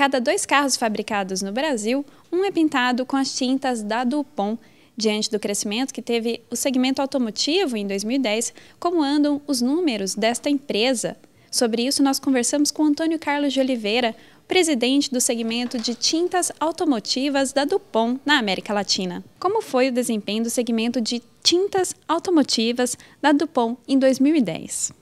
cada 2 carros fabricados no Brasil, um é pintado com as tintas da Dupont. Diante do crescimento que teve o segmento automotivo em 2010, como andam os números desta empresa? Sobre isso, nós conversamos com Antônio Carlos de Oliveira, presidente do segmento de tintas automotivas da Dupont na América Latina. Como foi o desempenho do segmento de tintas automotivas da Dupont em 2010?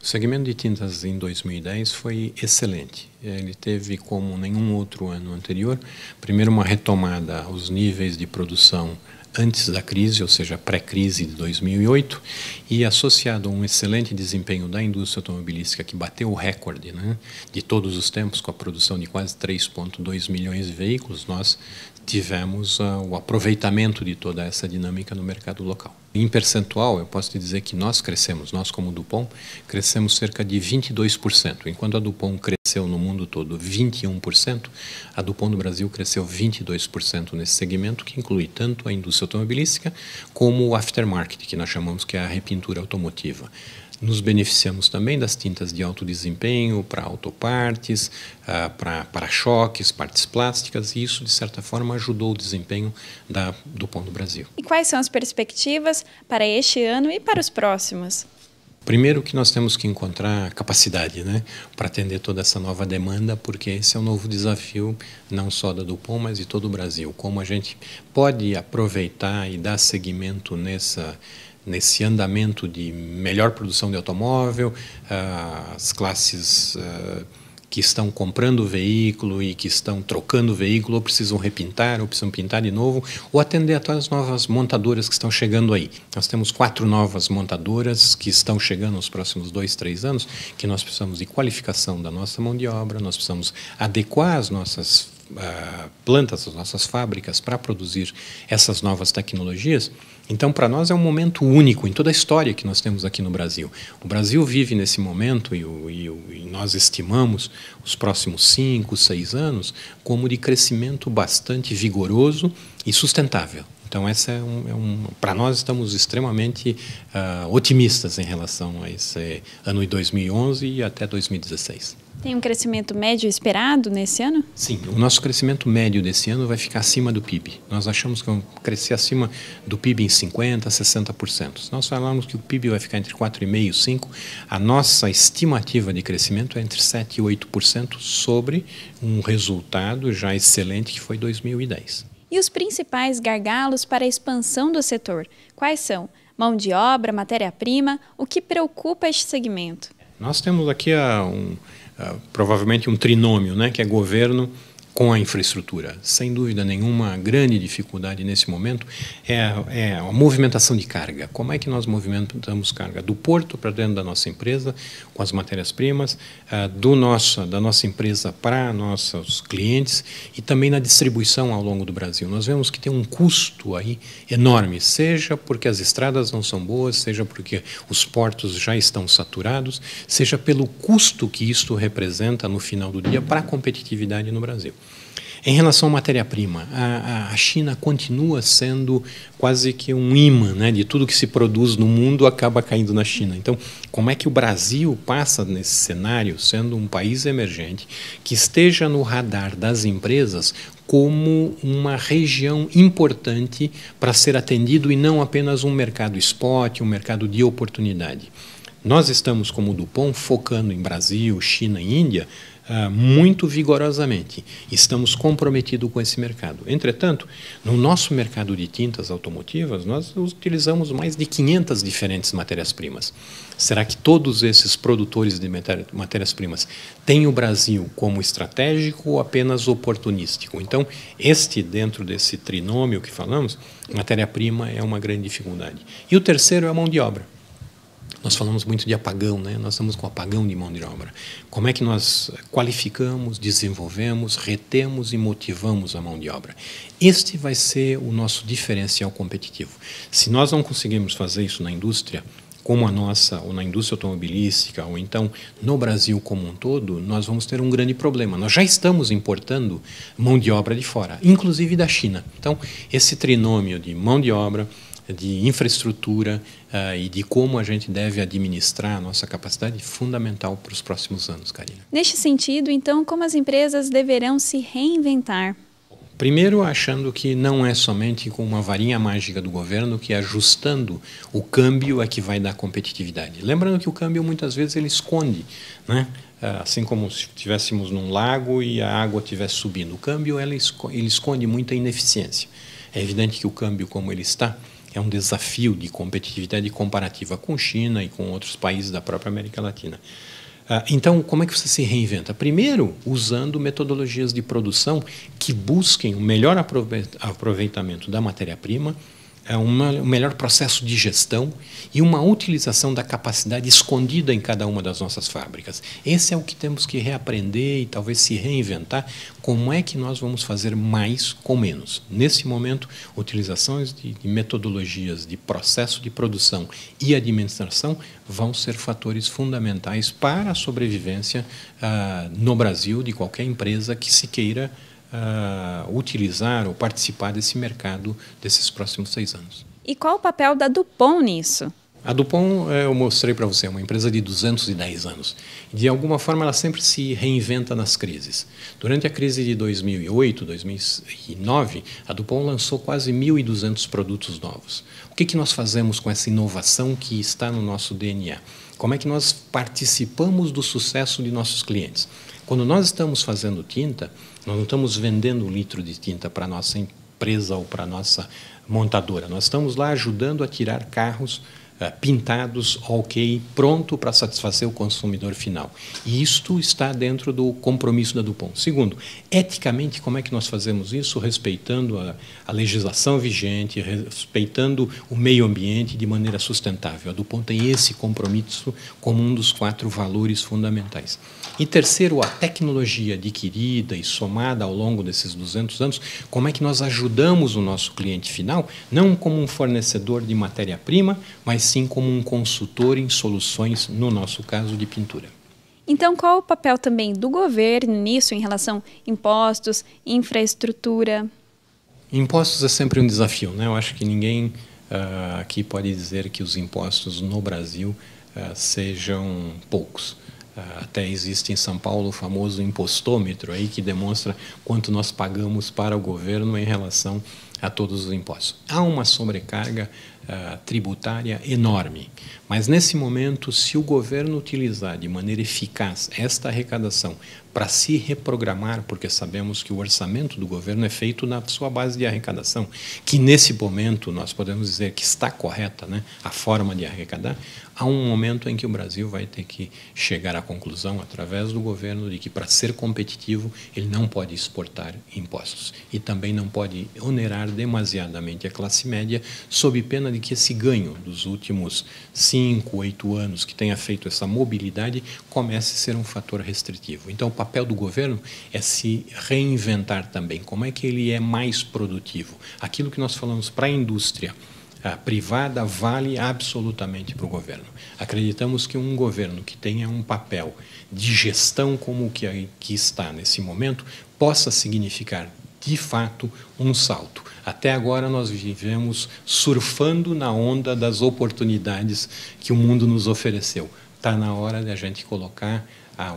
O segmento de tintas em 2010 foi excelente. Ele teve, como nenhum outro ano anterior, primeiro uma retomada aos níveis de produção antes da crise, ou seja, pré-crise de 2008, e associado a um excelente desempenho da indústria automobilística, que bateu o recorde, né, de todos os tempos, com a produção de quase 3,2 milhões de veículos, nós tivemos o aproveitamento de toda essa dinâmica no mercado local. Em percentual, eu posso te dizer que nós crescemos, nós como Dupont, crescemos cerca de 22%, enquanto a Dupont cresceu no mundo todo 21%, a Dupont no Brasil cresceu 22% nesse segmento, que inclui tanto a indústria automobilística como o aftermarket, que nós chamamos que é a repintura automotiva. Nos beneficiamos também das tintas de alto desempenho para autopartes, para para-choques, partes plásticas, e isso, de certa forma, ajudou o desempenho da Dupont do Brasil. E quais são as perspectivas para este ano e para os próximos? Primeiro que nós temos que encontrar capacidade, né, para atender toda essa nova demanda, porque esse é um novo desafio, não só da Dupont, mas de todo o Brasil. Como a gente pode aproveitar e dar seguimento nesse andamento de melhor produção de automóvel, as classes que estão comprando o veículo e que estão trocando o veículo, ou precisam repintar, ou precisam pintar de novo, ou atender a todas as novas montadoras que estão chegando aí. Nós temos 4 novas montadoras que estão chegando nos próximos 2, 3 anos, que nós precisamos de qualificação da nossa mão de obra, nós precisamos adequar as nossas plantas, as nossas fábricas para produzir essas novas tecnologias. Então, para nós é um momento único em toda a história que nós temos aqui no Brasil. O Brasil vive nesse momento e nós estimamos os próximos 5, 6 anos como de crescimento bastante vigoroso e sustentável. Então, para nós estamos extremamente otimistas em relação a esse ano de 2011 e até 2016. Tem um crescimento médio esperado nesse ano? Sim, o nosso crescimento médio desse ano vai ficar acima do PIB. Nós achamos que vamos crescer acima do PIB em 50%, 60%. Se nós falarmos que o PIB vai ficar entre 4,5% e 5%, a nossa estimativa de crescimento é entre 7% e 8% sobre um resultado já excelente que foi 2010. E os principais gargalos para a expansão do setor? Quais são? Mão de obra, matéria-prima, o que preocupa este segmento? Nós temos aqui provavelmente um trinômio, né, que é governo com a infraestrutura. Sem dúvida nenhuma, a grande dificuldade nesse momento é a movimentação de carga. Como é que nós movimentamos carga? Do porto para dentro da nossa empresa, com as matérias-primas, da nossa empresa para nossos clientes e também na distribuição ao longo do Brasil. Nós vemos que tem um custo aí enorme, seja porque as estradas não são boas, seja porque os portos já estão saturados, seja pelo custo que isto representa no final do dia para a competitividade no Brasil. Em relação à matéria-prima, a China continua sendo quase que um imã, né, de tudo que se produz no mundo acaba caindo na China. Então, como é que o Brasil passa nesse cenário, sendo um país emergente, que esteja no radar das empresas como uma região importante para ser atendido e não apenas um mercado spot, um mercado de oportunidade? Nós estamos, como Dupont, focando em Brasil, China e Índia, muito vigorosamente. Estamos comprometidos com esse mercado. Entretanto, no nosso mercado de tintas automotivas, nós utilizamos mais de 500 diferentes matérias-primas. Será que todos esses produtores de matérias-primas têm o Brasil como estratégico ou apenas oportunístico? Então, dentro desse trinômio que falamos, matéria-prima é uma grande dificuldade. E o terceiro é a mão de obra. Nós falamos muito de apagão, né? Nós estamos com apagão de mão de obra. Como é que nós qualificamos, desenvolvemos, retemos e motivamos a mão de obra? Este vai ser o nosso diferencial competitivo. Se nós não conseguirmos fazer isso na indústria, como a nossa, ou na indústria automobilística, ou então no Brasil como um todo, nós vamos ter um grande problema. Nós já estamos importando mão de obra de fora, inclusive da China. Então, esse trinômio de mão de obra, de infraestrutura e de como a gente deve administrar a nossa capacidade fundamental para os próximos anos, Karina. Neste sentido, então, como as empresas deverão se reinventar? Primeiro, achando que não é somente com uma varinha mágica do governo que ajustando o câmbio é que vai dar competitividade. Lembrando que o câmbio muitas vezes ele esconde, né? Assim como se estivéssemos num lago e a água estivesse subindo. O câmbio ele esconde muita ineficiência. É evidente que o câmbio como ele está é um desafio de competitividade comparativa com China e com outros países da própria América Latina. Então, como é que você se reinventa? Primeiro, usando metodologias de produção que busquem o melhor aproveitamento da matéria-prima, um melhor processo de gestão e uma utilização da capacidade escondida em cada uma das nossas fábricas. Esse é o que temos que reaprender e talvez se reinventar. Como é que nós vamos fazer mais com menos? Nesse momento, utilizações de metodologias de processo de produção e administração vão ser fatores fundamentais para a sobrevivência no Brasil de qualquer empresa que se queira utilizar ou participar desse mercado desses próximos 6 anos. E qual o papel da DuPont nisso? A DuPont, eu mostrei para você, é uma empresa de 210 anos. De alguma forma, ela sempre se reinventa nas crises. Durante a crise de 2008, 2009, a DuPont lançou quase 1.200 produtos novos. O que nós fazemos com essa inovação que está no nosso DNA? Como é que nós participamos do sucesso de nossos clientes? Quando nós estamos fazendo tinta, nós não estamos vendendo um litro de tinta para a nossa empresa ou para a nossa montadora. Nós estamos lá ajudando a tirar carros pintados, ok, pronto para satisfazer o consumidor final. E isto está dentro do compromisso da DuPont. Segundo, eticamente, como é que nós fazemos isso? Respeitando a legislação vigente, respeitando o meio ambiente de maneira sustentável. A DuPont tem esse compromisso como um dos 4 valores fundamentais. E terceiro, a tecnologia adquirida e somada ao longo desses 200 anos, como é que nós ajudamos o nosso cliente final, não como um fornecedor de matéria-prima, mas sim como um consultor em soluções, no nosso caso, de pintura. Então, qual o papel também do governo nisso em relação a impostos, infraestrutura? Impostos é sempre um desafio, né? Eu acho que ninguém aqui pode dizer que os impostos no Brasil sejam poucos. Até existe em São Paulo o famoso impostômetro aí que demonstra quanto nós pagamos para o governo em relação a todos os impostos. Há uma sobrecarga tributária enorme, mas nesse momento, se o governo utilizar de maneira eficaz esta arrecadação para se reprogramar, porque sabemos que o orçamento do governo é feito na sua base de arrecadação, que nesse momento nós podemos dizer que está correta, né, a forma de arrecadar, há um momento em que o Brasil vai ter que chegar à conclusão, através do governo, de que para ser competitivo ele não pode exportar impostos e também não pode onerar demasiadamente a classe média, sob pena de que esse ganho dos últimos 5, 8 anos que tenha feito essa mobilidade comece a ser um fator restritivo. Então, o papel do governo é se reinventar também. Como é que ele é mais produtivo? Aquilo que nós falamos para a indústria privada vale absolutamente para o governo. Acreditamos que um governo que tenha um papel de gestão como o que está nesse momento possa significar, de fato, um salto. Até agora nós vivemos surfando na onda das oportunidades que o mundo nos ofereceu. Está na hora de a gente colocar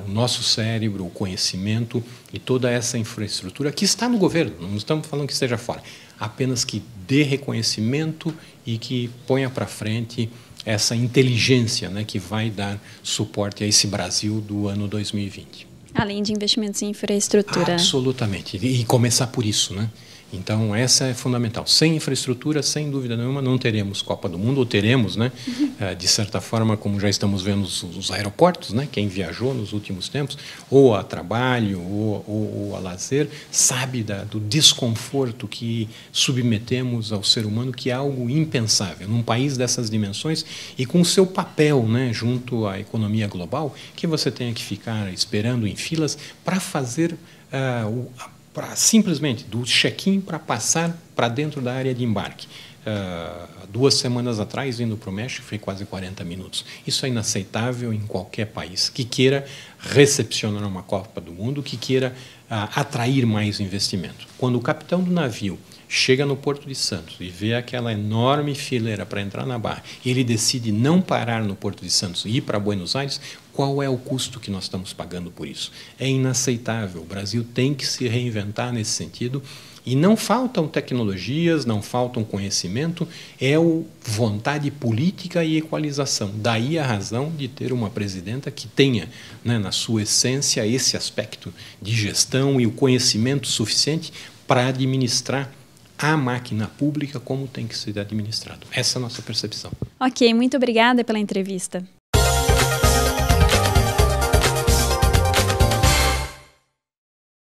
o nosso cérebro, o conhecimento e toda essa infraestrutura que está no governo, não estamos falando que esteja fora, apenas que dê reconhecimento e que ponha para frente essa inteligência, né, que vai dar suporte a esse Brasil do ano 2020. Além de investimentos em infraestrutura. Absolutamente, e começar por isso, né? Então, essa é fundamental. Sem infraestrutura, sem dúvida nenhuma, não teremos Copa do Mundo, ou teremos, né? De certa forma, como já estamos vendo os aeroportos, né? Quem viajou nos últimos tempos, ou a trabalho, ou a lazer, sabe do desconforto que submetemos ao ser humano, que é algo impensável. Num país dessas dimensões e com o seu papel, né? Junto à economia global, que você tenha que ficar esperando em filas para fazer simplesmente do check-in para passar para dentro da área de embarque. 2 semanas atrás, indo para o México, foi quase 40 minutos. Isso é inaceitável em qualquer país que queira recepcionar uma Copa do Mundo, que queira atrair mais investimento. Quando o capitão do navio chega no Porto de Santos e vê aquela enorme fileira para entrar na Barra, e ele decide não parar no Porto de Santos e ir para Buenos Aires, qual é o custo que nós estamos pagando por isso? É inaceitável. O Brasil tem que se reinventar nesse sentido. E não faltam tecnologias, não faltam conhecimento, é vontade política e equalização. Daí a razão de ter uma presidenta que tenha, né, na sua essência, esse aspecto de gestão e o conhecimento suficiente para administrar a máquina pública como tem que ser administrado. Essa é a nossa percepção. Ok, muito obrigada pela entrevista.